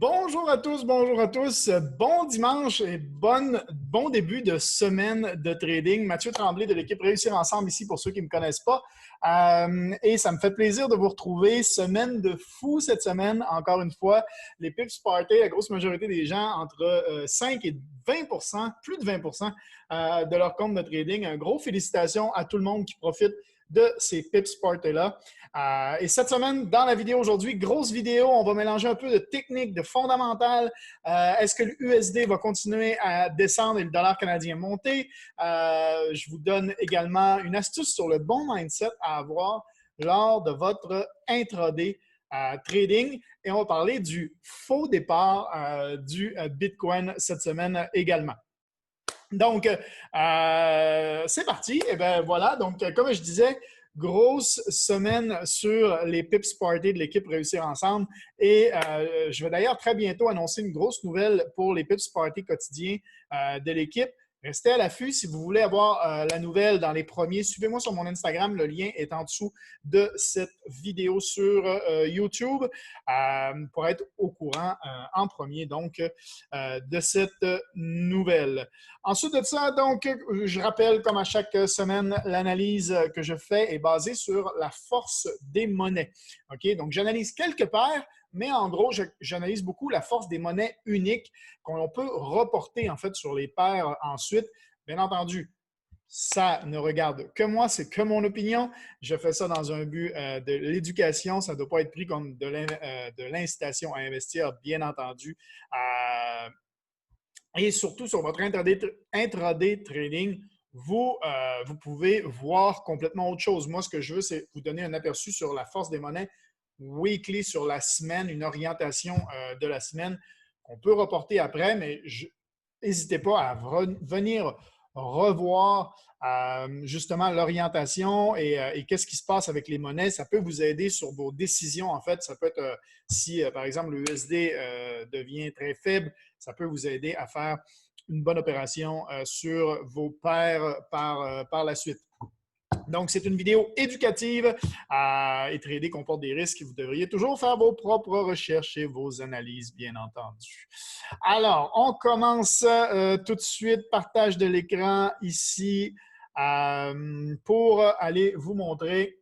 Bonjour à tous, bonjour à tous. Bon dimanche et bon début de semaine de trading. Mathieu Tremblay de l'équipe Réussir Ensemble ici pour ceux qui ne me connaissent pas. Et ça me fait plaisir de vous retrouver. Semaine de fou cette semaine, encore une fois. Les Pips Party, la grosse majorité des gens, entre 5 et 20 plus de 20 de leur compte de trading. Un gros félicitations à tout le monde qui profite de ces Pips Party-là. Et cette semaine, dans la vidéo aujourd'hui, grosse vidéo, on va mélanger un peu de technique, de fondamentales. Est-ce que l'USD va continuer à descendre et le dollar canadien monter? Je vous donne également une astuce sur le bon mindset à avoir lors de votre intraday trading. Et on va parler du faux départ du Bitcoin cette semaine également. Donc, c'est parti. Et bien voilà, donc comme je disais, grosse semaine sur les Pips Party de l'équipe Réussir Ensemble. Et je vais d'ailleurs très bientôt annoncer une grosse nouvelle pour les Pips Party quotidiens de l'équipe. Restez à l'affût si vous voulez avoir la nouvelle dans les premiers. Suivez-moi sur mon Instagram. Le lien est en dessous de cette vidéo sur YouTube pour être au courant en premier donc de cette nouvelle. Ensuite de ça, donc, je rappelle, comme à chaque semaine, l'analyse que je fais est basée sur la force des monnaies. OK? Donc, j'analyse quelques paires, mais en gros, j'analyse beaucoup la force des monnaies uniques qu'on peut reporter, en fait, sur les paires ensuite. Bien entendu, ça ne regarde que moi, c'est que mon opinion. Je fais ça dans un but de l'éducation. Ça ne doit pas être pris comme de l'incitation à investir, bien entendu. Et surtout, sur votre intraday trading, vous pouvez voir complètement autre chose. Moi, ce que je veux, c'est vous donner un aperçu sur la force des monnaies weekly sur la semaine, une orientation de la semaine qu'on peut reporter après, mais n'hésitez pas à venir revoir justement l'orientation et qu'est-ce qui se passe avec les monnaies. Ça peut vous aider sur vos décisions. En fait, ça peut être si, par exemple, le USD devient très faible, ça peut vous aider à faire une bonne opération sur vos paires par la suite. Donc, c'est une vidéo éducative et trader comporte des risques. Vous devriez toujours faire vos propres recherches et vos analyses, bien entendu. Alors, on commence tout de suite. Partage de l'écran ici pour aller vous montrer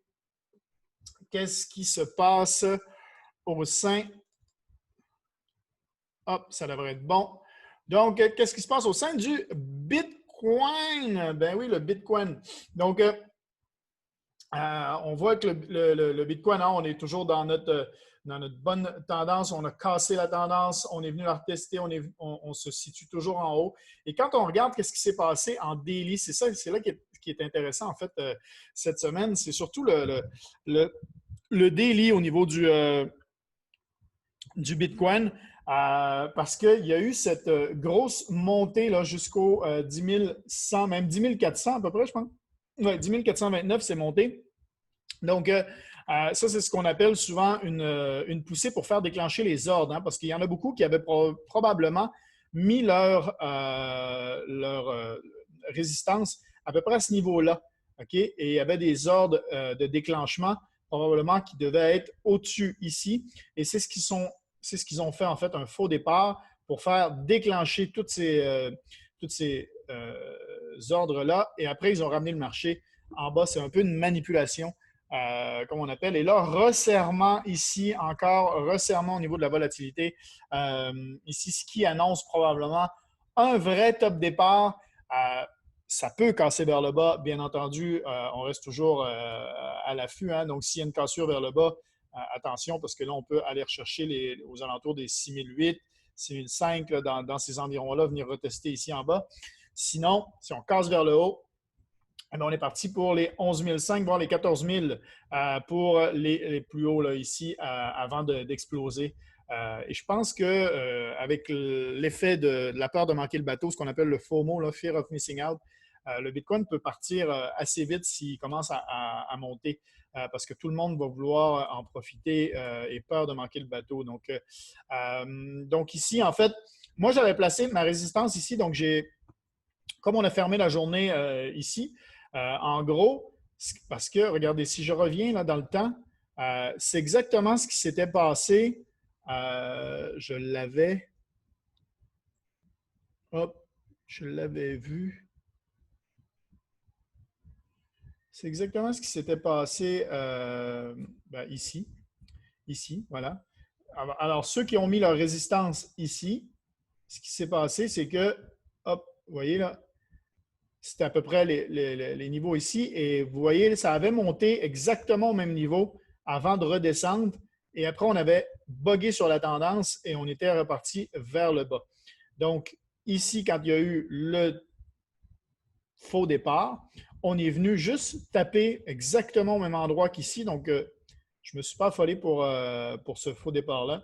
qu'est-ce qui se passe au sein. Hop, ça devrait être bon. Donc, qu'est-ce qui se passe au sein du Bitcoin? Ben oui, le Bitcoin. Donc, on voit que le Bitcoin, on est toujours dans notre bonne tendance. On a cassé la tendance, on est venu la retester, on se situe toujours en haut. Et quand on regarde ce qui s'est passé en daily, c'est là qui est intéressant, en fait, cette semaine. C'est surtout le daily au niveau du Bitcoin. Parce qu'il y a eu cette grosse montée jusqu'au 10 100, même 10 400 à peu près, je pense. Ouais, 10 429, c'est monté. Donc, ça, c'est ce qu'on appelle souvent une poussée pour faire déclencher les ordres, hein, parce qu'il y en a beaucoup qui avaient probablement mis leur résistance à peu près à ce niveau-là. OK? Et il y avait des ordres de déclenchement probablement qui devaient être au-dessus ici. Et c'est ce qu'ils ont fait, en fait, un faux départ pour faire déclencher tous ces ordres-là. Et après, ils ont ramené le marché en bas. C'est un peu une manipulation, comme on appelle. Et là, resserrement ici, encore resserrement au niveau de la volatilité. Ici, ce qui annonce probablement un vrai top départ. Ça peut casser vers le bas, bien entendu. On reste toujours à l'affût. Hein? Donc, s'il y a une cassure vers le bas, attention, parce que là, on peut aller rechercher aux alentours des 6008, 6005, dans ces environs-là, venir retester ici en bas. Sinon, si on casse vers le haut, on est parti pour les 11 500, voire les 14 000 pour les plus hauts là, ici, avant d'exploser. Et je pense qu'avec l'effet de la peur de manquer le bateau, ce qu'on appelle le FOMO, là, Fear of Missing Out, le Bitcoin peut partir assez vite s'il commence à monter parce que tout le monde va vouloir en profiter et peur de manquer le bateau. Donc ici, en fait, moi, j'avais placé ma résistance ici. Donc, comme on a fermé la journée ici, en gros, parce que, regardez, si je reviens là dans le temps, c'est exactement ce qui s'était passé Je l'avais. Hop, je l'avais vu. C'est exactement ce qui s'était passé ici. Ici, voilà. Alors, ceux qui ont mis leur résistance ici, ce qui s'est passé, c'est que, hop, vous voyez là, c'était à peu près les niveaux ici. Et vous voyez, ça avait monté exactement au même niveau avant de redescendre. Et après, on avait bogué sur la tendance et on était reparti vers le bas. Donc, ici, quand il y a eu le faux départ, on est venu juste taper exactement au même endroit qu'ici. Donc, je ne me suis pas affolé pour ce faux départ-là.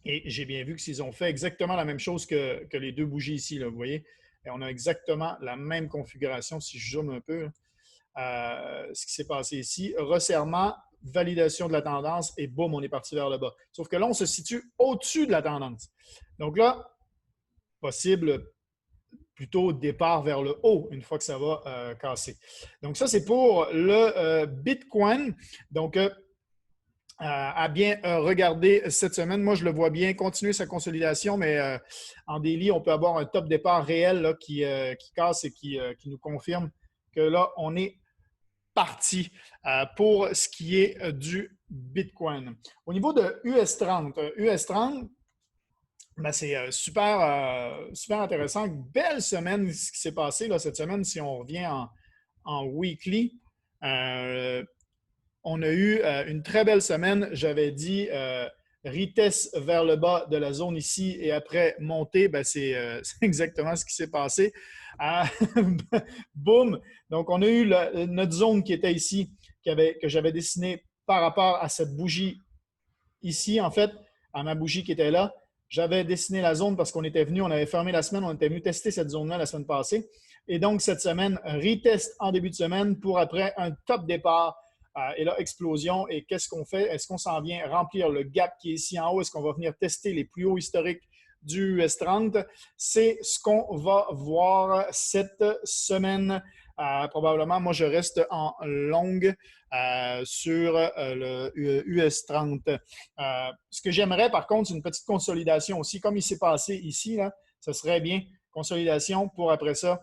Et j'ai bien vu qu'ils ont fait exactement la même chose que les deux bougies ici, là, vous voyez. Et on a exactement la même configuration, si je zoome un peu, ce qui s'est passé ici. Resserrement, validation de la tendance et boum, on est parti vers le bas. Sauf que là, on se situe au-dessus de la tendance. Donc là, possible plutôt départ vers le haut une fois que ça va casser. Donc ça, c'est pour le Bitcoin. Donc, à bien regarder cette semaine. Moi, je le vois bien continuer sa consolidation, mais en daily, on peut avoir un top départ réel là, qui casse et qui nous confirme que là, on est parti pour ce qui est du Bitcoin. Au niveau de US30, US30, ben, c'est super intéressant. Belle semaine, ce qui s'est passé là, cette semaine, si on revient en weekly. On a eu une très belle semaine. J'avais dit retest vers le bas de la zone ici et après monter. Ben, c'est exactement ce qui s'est passé. Boum! Donc, on a eu notre zone qui était ici, que j'avais dessinée par rapport à cette bougie ici, en fait, à ma bougie qui était là. J'avais dessiné la zone parce qu'on était venu, on avait fermé la semaine, on était venu tester cette zone-là la semaine passée. Et donc, cette semaine, retest en début de semaine pour après un top départ. Et là, explosion. Et qu'est-ce qu'on fait? Est-ce qu'on s'en vient remplir le gap qui est ici en haut? Est-ce qu'on va venir tester les plus hauts historiques du US30? C'est ce qu'on va voir cette semaine. Probablement, moi, je reste en longue sur le US30. Ce que j'aimerais, par contre, c'est une petite consolidation aussi, comme il s'est passé ici, là, ce serait bien consolidation pour après ça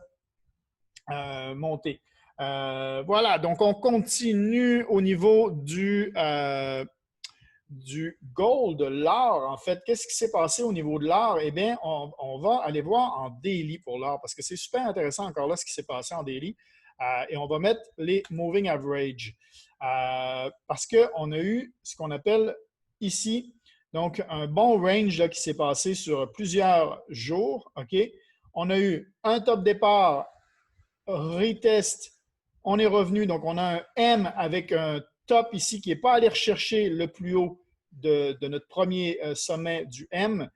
monter. Voilà, donc on continue au niveau du gold, de l'or, en fait. Qu'est-ce qui s'est passé au niveau de l'or? Eh bien, on va aller voir en daily pour l'or parce que c'est super intéressant encore là ce qui s'est passé en daily. Et on va mettre les moving average parce qu'on a eu ce qu'on appelle ici, donc un bon range là, qui s'est passé sur plusieurs jours. OK? On a eu un top départ, retest, on est revenu, donc on a un M avec un top ici qui n'est pas allé rechercher le plus haut de notre premier sommet du M.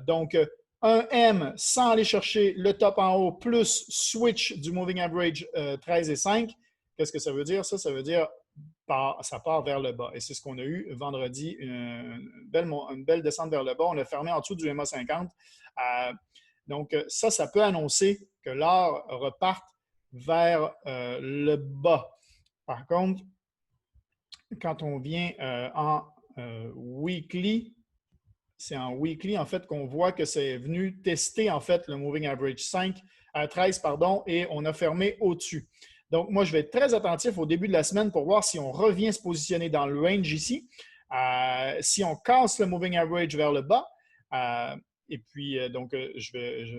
Donc, un M sans aller chercher le top en haut plus switch du moving average 13 et 5. Qu'est-ce que ça veut dire? Ça veut dire ça part vers le bas. Et c'est ce qu'on a eu vendredi, une belle descente vers le bas. On a fermé en dessous du MA 50. Donc, ça peut annoncer que l'or reparte vers le bas. Par contre, quand on vient en weekly, c'est en weekly, en fait, qu'on voit que c'est venu tester, en fait, le moving average 13, pardon, et on a fermé au-dessus. Donc, moi, je vais être très attentif au début de la semaine pour voir si on revient se positionner dans le range ici, si on casse le moving average vers le bas. Et puis, donc,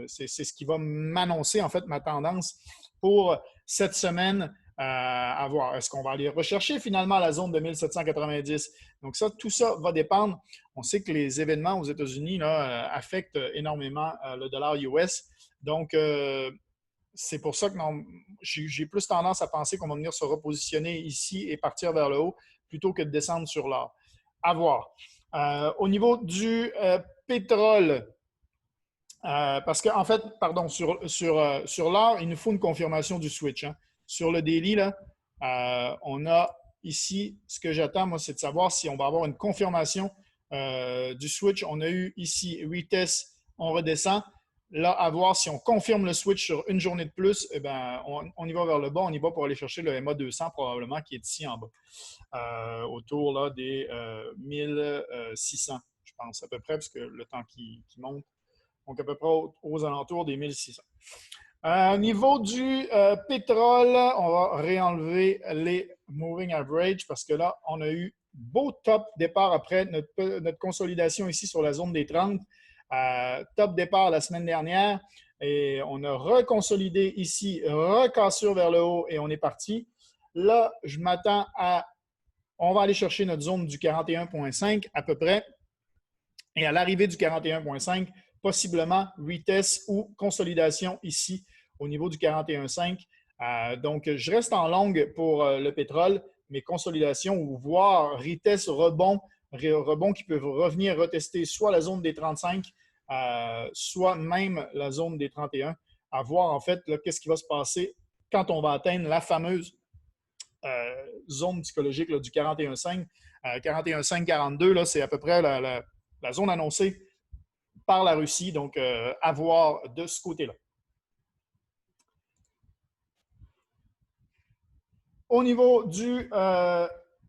c'est ce qui va m'annoncer, en fait, ma tendance pour cette semaine à voir. Est-ce qu'on va aller rechercher finalement la zone de 1790? Donc, tout ça va dépendre. On sait que les événements aux États-Unis affectent énormément le dollar US. Donc, c'est pour ça que j'ai plus tendance à penser qu'on va venir se repositionner ici et partir vers le haut plutôt que de descendre sur l'or. À voir. Au niveau du pétrole, parce qu'en fait, pardon, sur l'or, il nous faut une confirmation du switch. Hein. Sur le daily, là, on a ici, ce que j'attends, moi, c'est de savoir si on va avoir une confirmation du switch. On a eu ici retest, on redescend. Là, à voir si on confirme le switch sur une journée de plus, eh bien, on y va vers le bas. On y va pour aller chercher le MA 200 probablement qui est ici en bas, autour là, des 1600, je pense à peu près, parce que le temps qui monte. Donc, à peu près aux alentours des 1600. Au niveau du pétrole, on va réenlever les moving average parce que là, on a eu beau top départ après notre consolidation ici sur la zone des 30. Top départ la semaine dernière et on a reconsolidé ici, recassure vers le haut et on est parti. Là, je m'attends à... On va aller chercher notre zone du 41,5 à peu près. Et à l'arrivée du 41,5, possiblement retest ou consolidation ici au niveau du 41,5. Donc, je reste en longue pour le pétrole, mais consolidation ou voire retest rebond qui peuvent revenir retester soit la zone des 35, soit même la zone des 31, à voir en fait qu'est-ce qui va se passer quand on va atteindre la fameuse zone psychologique là, du 41,5. 41,5-42, c'est à peu près la zone annoncée par la Russie, donc à voir de ce côté-là. Au niveau du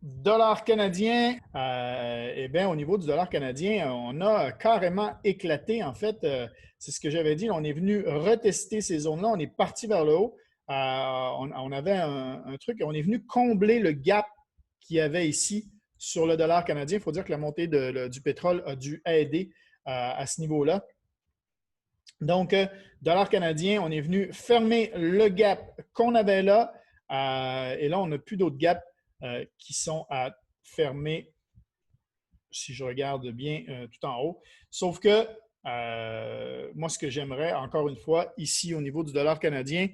dollar canadien, eh bien, au niveau du dollar canadien, on a carrément éclaté, en fait. C'est ce que j'avais dit. On est venu retester ces zones-là. On est parti vers le haut. On avait un truc. On est venu combler le gap qu'il y avait ici sur le dollar canadien. Il faut dire que la montée du pétrole a dû aider à ce niveau-là. Donc, dollar canadien, on est venu fermer le gap qu'on avait là. Et là, on n'a plus d'autres gaps qui sont à fermer, si je regarde bien tout en haut. Sauf que moi, ce que j'aimerais, encore une fois, ici au niveau du dollar canadien,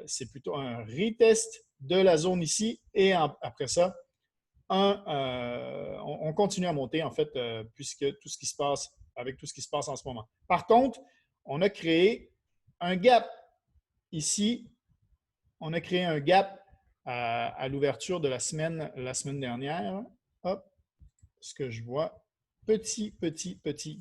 c'est plutôt un retest de la zone ici et après ça, on continue à monter, en fait, puisque tout ce qui se passe, avec tout ce qui se passe en ce moment. Par contre, on a créé un gap ici. On a créé un gap à l'ouverture de la semaine dernière. Hop, ce que je vois. Petit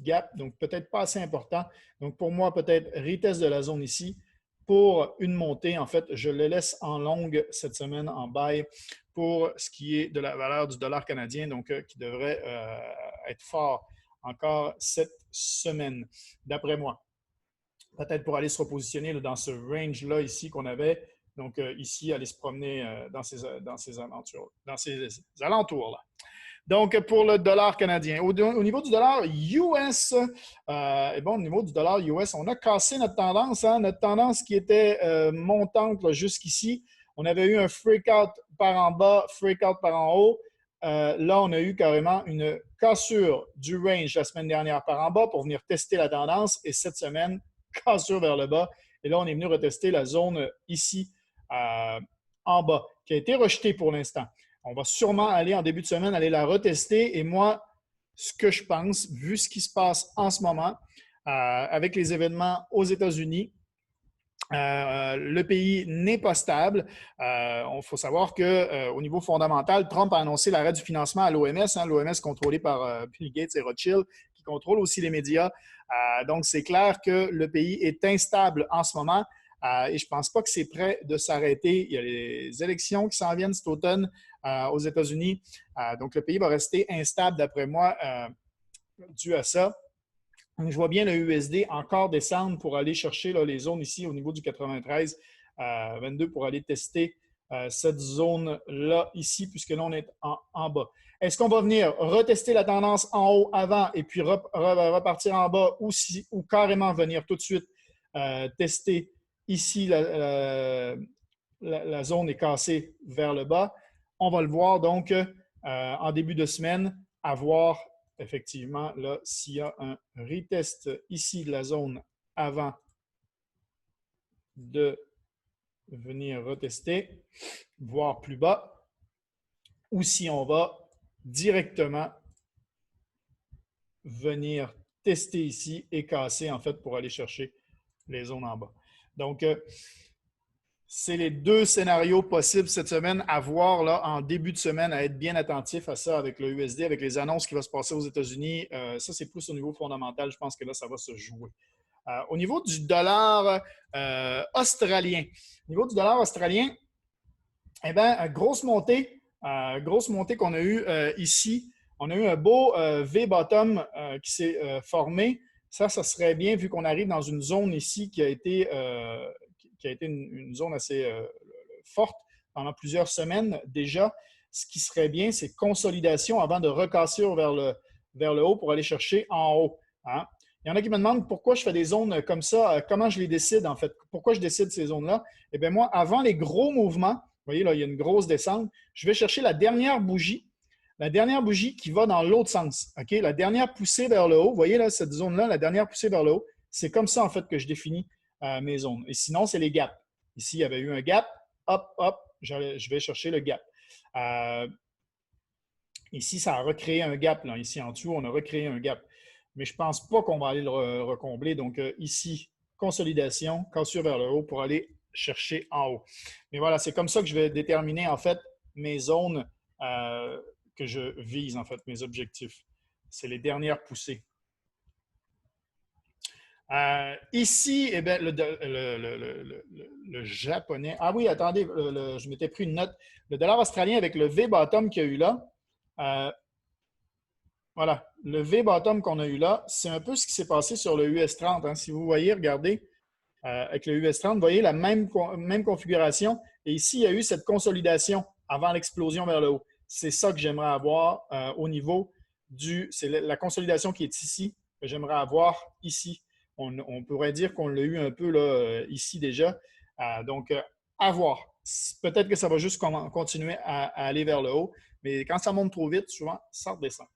gap, donc peut-être pas assez important. Donc pour moi, peut-être retest de la zone ici pour une montée. En fait, je le laisse en longue cette semaine en buy pour ce qui est de la valeur du dollar canadien, donc qui devrait être fort encore cette semaine, d'après moi. Peut-être pour aller se repositionner là, dans ce range-là ici qu'on avait. Donc ici, aller se promener dans ces alentours-là. Donc, pour le dollar canadien. Au niveau du dollar US, au niveau du dollar US, on a cassé notre tendance, notre tendance qui était montante jusqu'ici. On avait eu un freak-out par en bas, freak-out par en haut. Là, on a eu carrément une cassure du range la semaine dernière par en bas pour venir tester la tendance. Et cette semaine, cassure vers le bas. Et là, on est venu retester la zone ici en bas, qui a été rejetée pour l'instant. On va sûrement aller en début de semaine, aller la retester. Et moi, ce que je pense, vu ce qui se passe en ce moment, avec les événements aux États-Unis, le pays n'est pas stable. Il faut savoir qu'au niveau fondamental, Trump a annoncé l'arrêt du financement à l'OMS, l'OMS contrôlée par Bill Gates et Rothschild, qui contrôle aussi les médias. Donc, c'est clair que le pays est instable en ce moment. Et je ne pense pas que c'est prêt de s'arrêter. Il y a les élections qui s'en viennent cet automne aux États-Unis. Donc, le pays va rester instable, d'après moi, dû à ça. Je vois bien le USD encore descendre pour aller chercher là, les zones ici au niveau du 93-22 pour aller tester cette zone-là ici, puisque là, on est en bas. Est-ce qu'on va venir retester la tendance en haut avant et puis repartir en bas ou carrément venir tout de suite tester ici la zone est cassée vers le bas? On va le voir donc en début de semaine, à voir effectivement, là, s'il y a un retest ici de la zone avant de venir retester, voir plus bas, ou si on va directement venir tester ici et casser, en fait, pour aller chercher les zones en bas. Donc, c'est les deux scénarios possibles cette semaine à voir là, en début de semaine, à être bien attentif à ça avec le USD, avec les annonces qui vont se passer aux États-Unis. Ça, c'est plus au niveau fondamental. Je pense que là, ça va se jouer. Au niveau du dollar australien, eh bien, grosse montée qu'on a eue ici. On a eu un beau V-bottom qui s'est formé. Ça serait bien vu qu'on arrive dans une zone ici qui a été une zone assez forte pendant plusieurs semaines déjà. Ce qui serait bien, c'est consolidation avant de recassure vers le haut pour aller chercher en haut. Hein? Il y en a qui me demandent pourquoi je fais des zones comme ça, comment je les décide en fait, pourquoi je décide ces zones-là. Eh bien, moi, avant les gros mouvements, vous voyez là, il y a une grosse descente, je vais chercher la dernière bougie qui va dans l'autre sens. OK? La dernière poussée vers le haut, vous voyez là, cette zone-là, la dernière poussée vers le haut, c'est comme ça en fait que je définis mes zones. Et sinon, c'est les gaps. Ici, il y avait eu un gap, hop, hop, je vais chercher le gap. Ici, ça a recréé un gap. Là. Ici, en dessous, on a recréé un gap. Mais je ne pense pas qu'on va aller le recombler. Donc, ici, consolidation, cassure vers le haut pour aller chercher en haut. Mais voilà, c'est comme ça que je vais déterminer, en fait, mes zones que je vise, en fait, mes objectifs. C'est les dernières poussées. Ici, eh bien, le japonais. Ah oui, attendez, je m'étais pris une note. Le dollar australien avec le V-bottom qu'il y a eu là. Voilà, le V-bottom qu'on a eu là, c'est un peu ce qui s'est passé sur le US30. Hein. Si vous voyez, regardez, avec le US30, vous voyez la même configuration. Et ici, il y a eu cette consolidation avant l'explosion vers le haut. C'est ça que j'aimerais avoir au niveau c'est la consolidation qui est ici, que j'aimerais avoir ici. On pourrait dire qu'on l'a eu un peu là, ici déjà. Donc, à voir. Peut-être que ça va juste continuer à aller vers le haut, mais quand ça monte trop vite, souvent, ça redescend.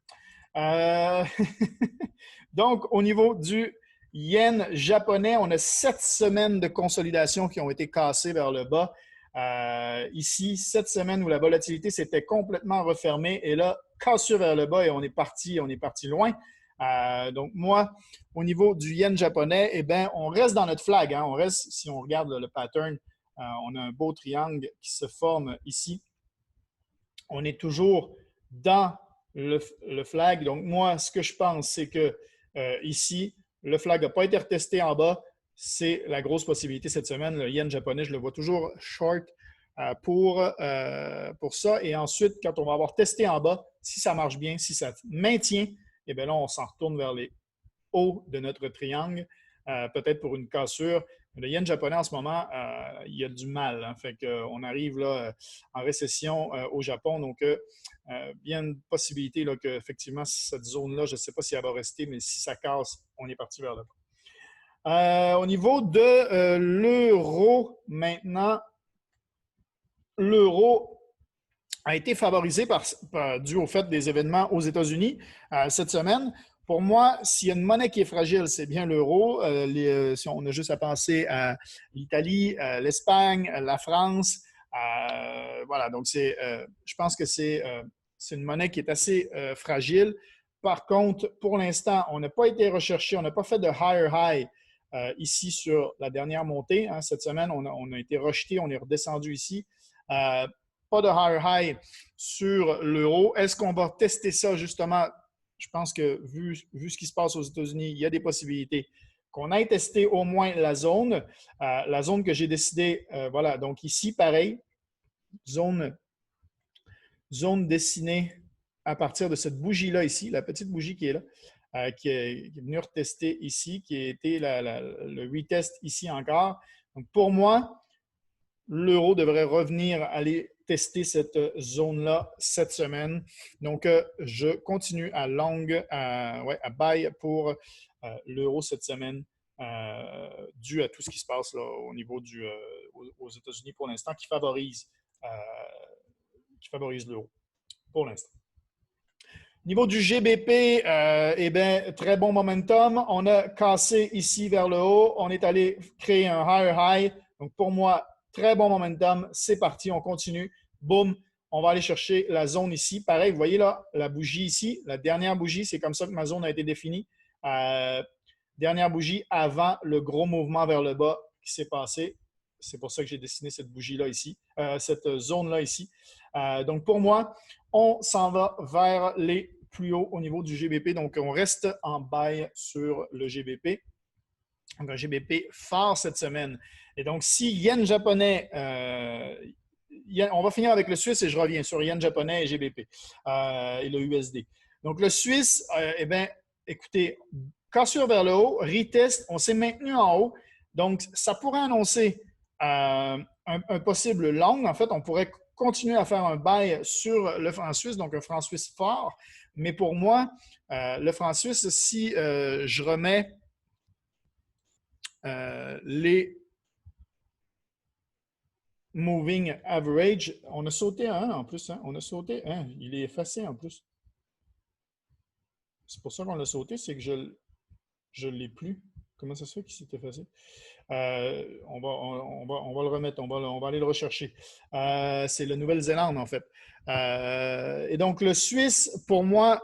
Donc, au niveau du yen japonais, on a 7 semaines de consolidation qui ont été cassées vers le bas. Ici, 7 semaines où la volatilité s'était complètement refermée et là, cassure vers le bas et on est parti loin. Donc, moi, au niveau du yen japonais, eh bien, on reste dans notre flag. Hein. On reste, si on regarde le pattern, on a un beau triangle qui se forme ici. On est toujours dans le flag. Donc, moi, ce que je pense, c'est que ici, le flag n'a pas été retesté en bas. C'est la grosse possibilité cette semaine. Le yen japonais, je le vois toujours short pour ça. Et ensuite, quand on va avoir testé en bas, si ça marche bien, si ça maintient, eh bien là, on s'en retourne vers les hauts de notre triangle, peut-être pour une cassure. Le yen japonais, en ce moment, il y a du mal. Hein. Fait qu'on arrive là, en récession au Japon. Donc, bien une possibilité là, qu'effectivement, cette zone-là, je ne sais pas si elle va rester, mais si ça casse, on est parti vers le bas. Au niveau de l'euro, maintenant, l'euro a été favorisé dû au fait des événements aux États-Unis cette semaine. Pour moi, s'il y a une monnaie qui est fragile, c'est bien l'euro. Si on a juste à penser à l'Italie, l'Espagne, la France, voilà. Donc, je pense que c'est une monnaie qui est assez fragile. Par contre, pour l'instant, on n'a pas été recherché, on n'a pas fait de higher high ici sur la dernière montée. Hein. Cette semaine, on a été rejeté, on est redescendu ici. Pas de higher high sur l'euro. Est-ce qu'on va tester ça justement? Je pense que vu ce qui se passe aux États-Unis, il y a des possibilités qu'on aille tester au moins la zone que j'ai décidé, voilà, donc ici, pareil, zone dessinée à partir de cette bougie-là ici, la petite bougie qui est là, qui est venue retester ici, qui a été le retest ici encore. Donc, pour moi, l'euro devrait revenir aller tester cette zone-là cette semaine. Donc, je continue à à buy pour l'euro cette semaine, dû à tout ce qui se passe là, au niveau aux États-Unis pour l'instant, qui favorise l'euro pour l'instant. Niveau du GBP, eh bien, très bon momentum. On a cassé ici vers le haut. On est allé créer un higher high. Donc, pour moi, très bon momentum. C'est parti, on continue. Boum, on va aller chercher la zone ici. Pareil, vous voyez là, la bougie ici, la dernière bougie, c'est comme ça que ma zone a été définie. Dernière bougie avant le gros mouvement vers le bas qui s'est passé. C'est pour ça que j'ai dessiné cette bougie-là ici, cette zone-là ici. Donc, pour moi, on s'en va vers les plus hauts au niveau du GBP. Donc, on reste en buy sur le GBP. Donc, un GBP fort cette semaine. Et donc, si yen japonais, on va finir avec le Suisse et je reviens sur yen japonais et GBP et le USD. Donc, le Suisse, eh bien, écoutez, cassure vers le haut, retest, on s'est maintenu en haut. Donc, ça pourrait annoncer un possible long. En fait, on pourrait continuer à faire un buy sur le franc suisse, donc un franc suisse fort. Mais pour moi, le franc suisse, si je remets les moving average, on a sauté un en plus, hein? On a sauté un, il est effacé en plus. C'est pour ça qu'on l'a sauté, c'est que je ne l'ai plus. Comment ça se fait qu'il s'est effacé? On va le remettre, on va aller le rechercher. C'est la Nouvelle-Zélande, en fait. Et donc, le Suisse, pour moi,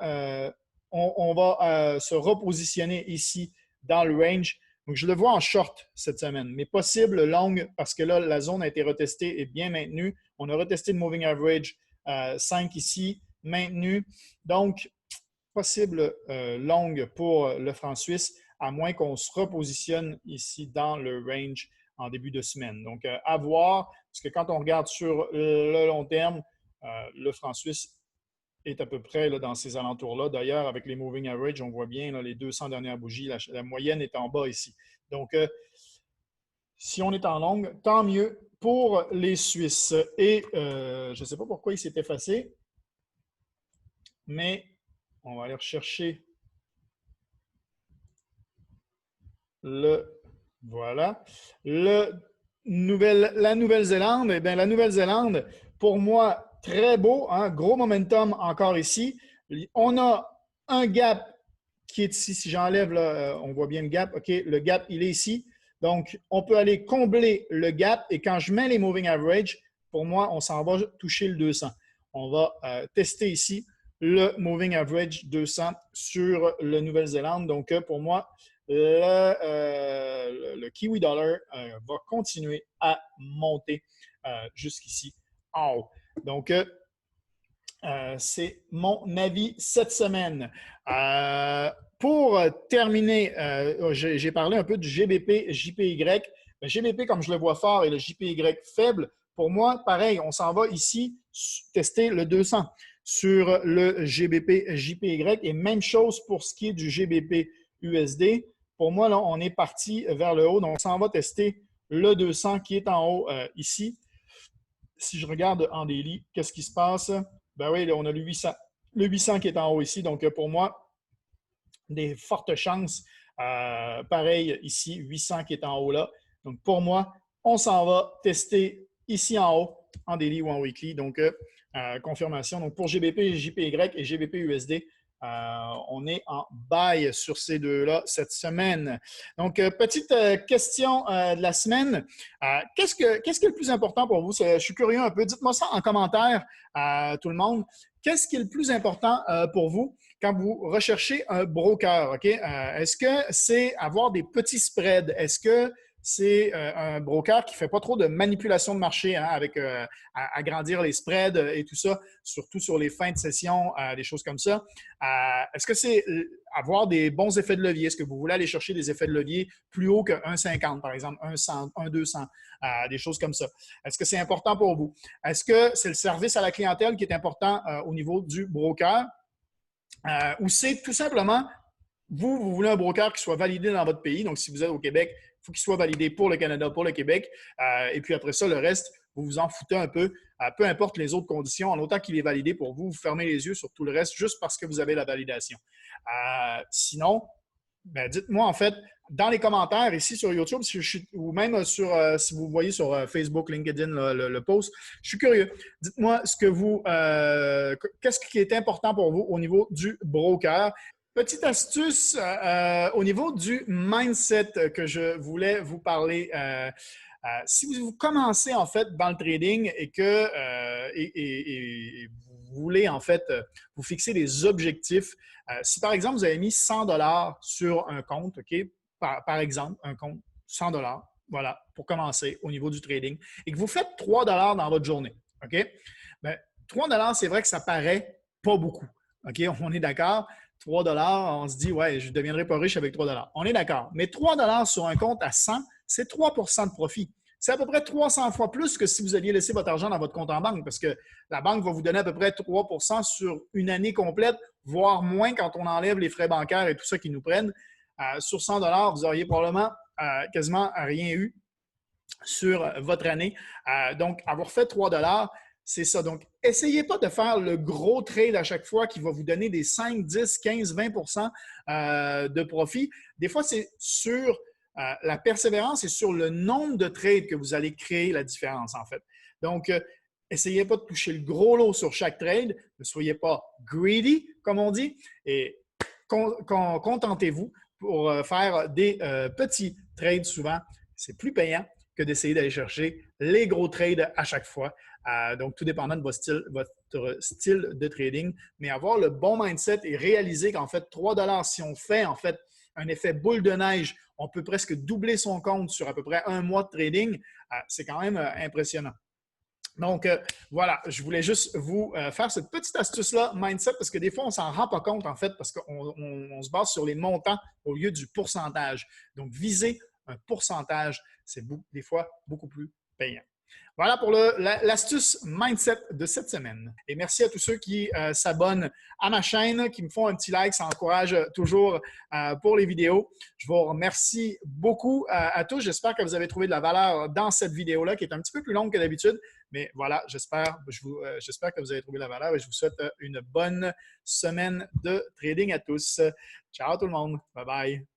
on va se repositionner ici dans le range. Donc, je le vois en short cette semaine, mais possible long parce que là, la zone a été retestée et bien maintenue. On a retesté le moving average 5 ici, maintenu. Donc, possible long pour le franc suisse, à moins qu'on se repositionne ici dans le range en début de semaine. Donc, à voir, parce que quand on regarde sur le long terme, le franc suisse est à peu près là, dans ces alentours-là. D'ailleurs, avec les moving average, on voit bien là, les 200 dernières bougies, la moyenne est en bas ici. Donc, si on est en longue, tant mieux pour les Suisses. Et je ne sais pas pourquoi il s'est effacé, mais on va aller rechercher voilà. La Nouvelle-Zélande, eh bien, la Nouvelle-Zélande, pour moi, très beau, hein, gros momentum encore ici. On a un gap qui est ici. Si j'enlève, on voit bien le gap. OK, le gap, il est ici. Donc, on peut aller combler le gap et quand je mets les moving average, pour moi, on s'en va toucher le 200. On va tester ici le moving average 200 sur la Nouvelle-Zélande. Donc, pour moi, le Kiwi Dollar va continuer à monter jusqu'ici en haut. Donc, c'est mon avis cette semaine. Pour terminer, j'ai parlé un peu du GBP, JPY. Le GBP, comme je le vois fort, et le JPY faible. Pour moi, pareil, on s'en va ici tester le 200 sur le GBP, JPY. Et même chose pour ce qui est du GBP USD. Pour moi, là, on est parti vers le haut. Donc, on s'en va tester le 200 qui est en haut ici. Si je regarde en daily, qu'est-ce qui se passe? Ben oui, là, on a le 800. Le 800 qui est en haut ici. Donc, pour moi, des fortes chances. Pareil, ici, 800 qui est en haut là. Donc, pour moi, on s'en va tester ici en haut, en daily ou en weekly. Donc, confirmation. Donc, pour GBP, JPY et GBP USD, on est en buy sur ces deux-là cette semaine. Donc, petite question de la semaine. Qu'est-ce qui est le plus important pour vous? Je suis curieux un peu. Dites-moi ça en commentaire, tout le monde. Qu'est-ce qui est le plus important pour vous quand vous recherchez un broker? Okay? Est-ce que c'est avoir des petits spreads? Est-ce que c'est un broker qui ne fait pas trop de manipulation de marché hein, avec agrandir les spreads et tout ça, surtout sur les fins de session, des choses comme ça? Est-ce que c'est avoir des bons effets de levier? Est-ce que vous voulez aller chercher des effets de levier plus haut que 1,50 par exemple, 1,100, 1,200, des choses comme ça? Est-ce que c'est important pour vous? Est-ce que c'est le service à la clientèle qui est important au niveau du broker? Ou c'est tout simplement, vous voulez un broker qui soit validé dans votre pays. Donc, si vous êtes au Québec, il faut qu'il soit validé pour le Canada, pour le Québec. Et puis après ça, le reste, vous vous en foutez un peu. Peu importe les autres conditions, en autant qu'il est validé pour vous, vous fermez les yeux sur tout le reste juste parce que vous avez la validation. Sinon, ben, dites-moi en fait dans les commentaires ici sur YouTube ou même sur, si vous voyez sur Facebook, LinkedIn, le post, je suis curieux. Dites-moi qu'est-ce qui est important pour vous au niveau du broker. Petite astuce au niveau du mindset que je voulais vous parler. Si vous commencez en fait dans le trading et que et vous voulez en fait vous fixer des objectifs, si par exemple vous avez mis 100 dollars sur un compte, ok, par exemple un compte 100 dollars, voilà, pour commencer au niveau du trading, et que vous faites 3 dollars dans votre journée, ok, bien, 3 dollars c'est vrai que ça paraît pas beaucoup, ok, on est d'accord. 3 on se dit, ouais, je ne deviendrai pas riche avec 3 . On est d'accord. Mais 3 sur un compte à 100, c'est 3 de profit. C'est à peu près 300 fois plus que si vous alliez laisser votre argent dans votre compte en banque parce que la banque va vous donner à peu près 3 sur une année complète, voire moins quand on enlève les frais bancaires et tout ça qu'ils nous prennent. Sur 100 vous auriez probablement quasiment rien eu sur votre année. Donc, avoir fait 3 c'est ça. Donc, essayez pas de faire le gros trade à chaque fois qui va vous donner des 5, 10, 15, 20 de profit. Des fois, c'est sur la persévérance et sur le nombre de trades que vous allez créer la différence, en fait. Donc, essayez pas de toucher le gros lot sur chaque trade. Ne soyez pas greedy, comme on dit, et contentez-vous pour faire des petits trades souvent. C'est plus payant que d'essayer d'aller chercher les gros trades à chaque fois. Donc, tout dépendant de votre style de trading, mais avoir le bon mindset et réaliser qu'en fait, 3 si on fait en fait un effet boule de neige, on peut presque doubler son compte sur à peu près un mois de trading, c'est quand même impressionnant. Donc, voilà, je voulais juste vous faire cette petite astuce-là, mindset, parce que des fois, on ne s'en rend pas compte, en fait, parce qu'on se base sur les montants au lieu du pourcentage. Donc, viser un pourcentage, c'est des fois beaucoup plus payant. Voilà pour l'astuce mindset de cette semaine. Et merci à tous ceux qui s'abonnent à ma chaîne, qui me font un petit like, ça encourage toujours pour les vidéos. Je vous remercie beaucoup à tous. J'espère que vous avez trouvé de la valeur dans cette vidéo-là, qui est un petit peu plus longue que d'habitude. Mais voilà, j'espère que vous avez trouvé de la valeur et je vous souhaite une bonne semaine de trading à tous. Ciao tout le monde. Bye bye.